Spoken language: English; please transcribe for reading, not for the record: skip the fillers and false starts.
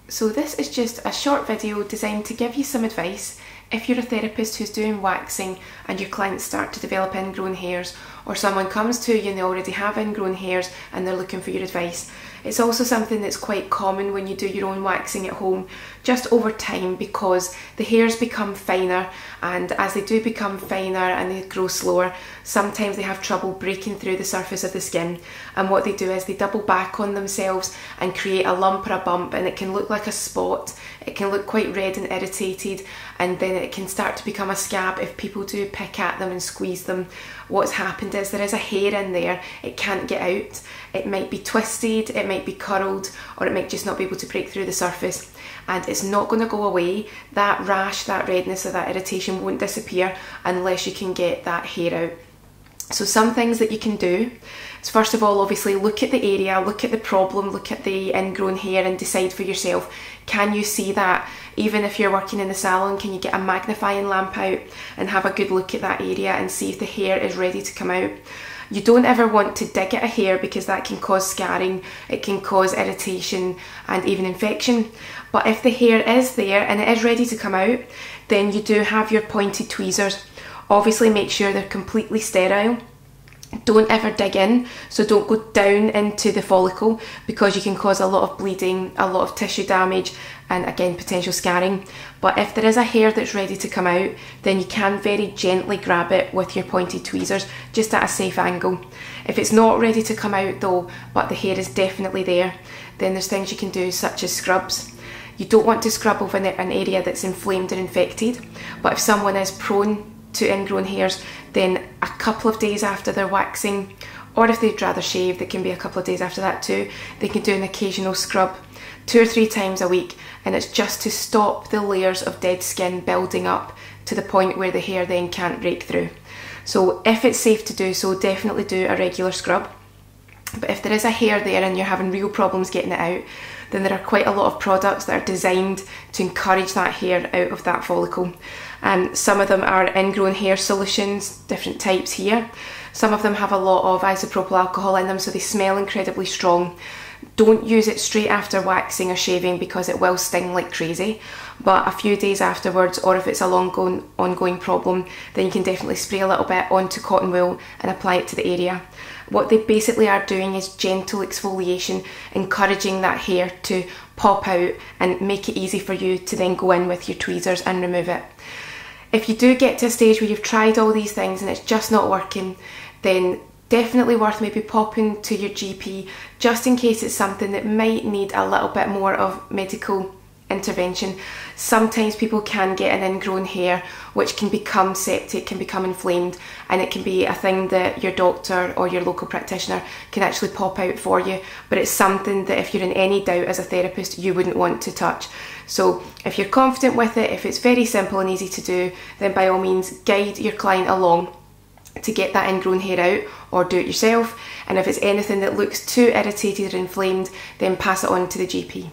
So this is just a short video designed to give you some advice if you're a therapist who's doing waxing and your clients start to develop ingrown hairs, or someone comes to you and they already have ingrown hairs and they're looking for your advice. It's also something that's quite common when you do your own waxing at home, just over time, because the hairs become finer, and as they do become finer and they grow slower, sometimes they have trouble breaking through the surface of the skin, and what they do is they double back on themselves and create a lump or a bump, and it can look like a spot, it can look quite red and irritated, and then it can start to become a scab if people do pick at them and squeeze them. What's happened is there is a hair in there, it can't get out, it might be twisted, it might be curled, or it might just not be able to break through the surface, and it's not going to go away. That rash, that redness or that irritation won't disappear unless you can get that hair out. So some things that you can do is, first of all, obviously look at the area, look at the problem, look at the ingrown hair and decide for yourself, can you see that? Even if you're working in the salon, can you get a magnifying lamp out and have a good look at that area and see if the hair is ready to come out? You don't ever want to dig at a hair because that can cause scarring, it can cause irritation and even infection. But if the hair is there and it is ready to come out, then you do have your pointed tweezers. Obviously make sure they're completely sterile. Don't ever dig in, so don't go down into the follicle because you can cause a lot of bleeding, a lot of tissue damage, and again potential scarring. But if there is a hair that's ready to come out, then you can very gently grab it with your pointed tweezers, just at a safe angle. If it's not ready to come out though, but the hair is definitely there, then there's things you can do such as scrubs. You don't want to scrub over an area that's inflamed or infected, but if someone is prone to ingrown hairs, then a couple of days after their waxing, or if they'd rather shave, it can be a couple of days after that too, they can do an occasional scrub 2 or 3 times a week, and it's just to stop the layers of dead skin building up to the point where the hair then can't break through. So if it's safe to do so, definitely do a regular scrub. But if there is a hair there and you're having real problems getting it out, then there are quite a lot of products that are designed to encourage that hair out of that follicle. Some of them are ingrown hair solutions, different types here. Some of them have a lot of isopropyl alcohol in them, so they smell incredibly strong. Don't use it straight after waxing or shaving because it will sting like crazy, but a few days afterwards, or if it's a long ongoing problem, then you can definitely spray a little bit onto cotton wool and apply it to the area. What they basically are doing is gentle exfoliation, encouraging that hair to pop out and make it easy for you to then go in with your tweezers and remove it. If you do get to a stage where you've tried all these things and it's just not working, then definitely worth maybe popping to your GP just in case it's something that might need a little bit more of medical intervention. Sometimes people can get an ingrown hair which can become septic, can become inflamed, and it can be a thing that your doctor or your local practitioner can actually pop out for you, but it's something that if you're in any doubt as a therapist you wouldn't want to touch. So if you're confident with it, if it's very simple and easy to do, then by all means guide your client along to get that ingrown hair out, or do it yourself, and if it's anything that looks too irritated or inflamed, then pass it on to the GP.